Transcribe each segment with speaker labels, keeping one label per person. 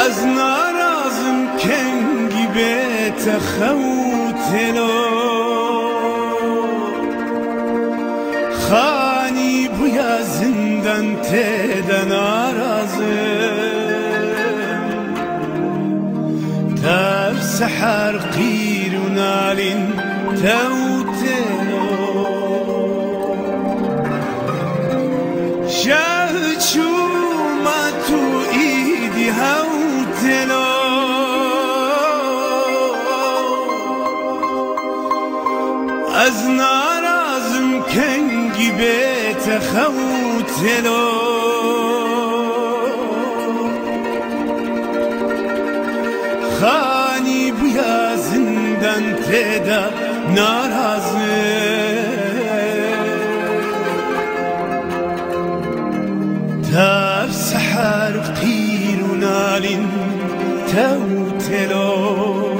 Speaker 1: از نارازم کنگی بیت خوتلو خانی بویا زندان تیدا نارازم تر سحر قیر و نالین توتلو شهد شوما تو ایدی هوتلو از نارازم کنگی بیت خوتلو خانی بویا زندان تیدا نارازم تر سحر قیر و نالین توتلو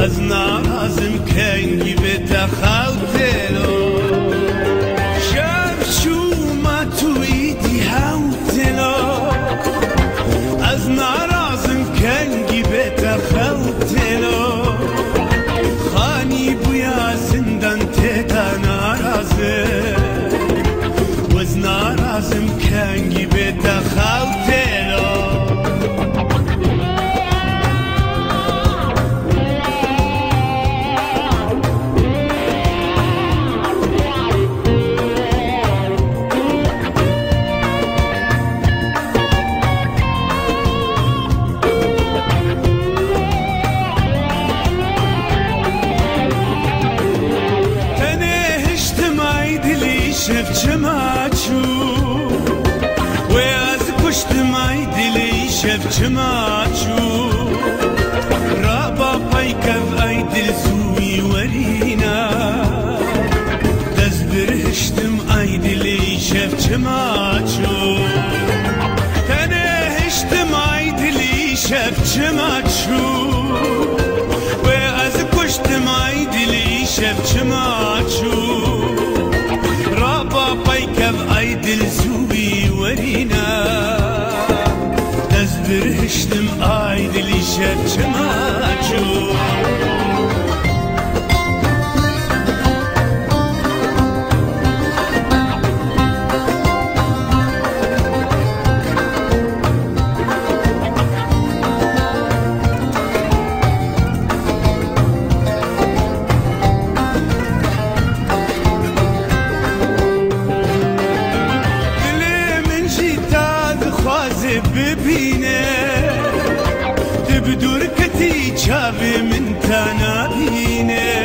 Speaker 1: از نارازم کنگی بیت خوتلو شب شوما تو ایدی هوتلو از نارازم کنگی بیت خوتلو خانی بویا زندان تیدا نارازم و از نارازم کنگی بیت خوتلو شفت ماچو و از پشت مای دلی شفت ماچو رابا پیکف ای دل زوی ورینا دست برهشتم ای دلی شفت ماچو تنهشتم ای دلی شفت ماچو و از پشت مای دلی شفت ماچو پیکف ای دل زوی ورینا دست برهشتم ای دلی شب چماچو ببینه تبدور کتی چاوی من تنابینه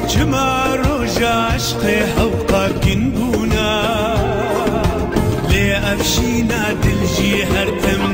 Speaker 1: جما روژا عشق حوقا کنبونا لی افشینا دل جی هر تم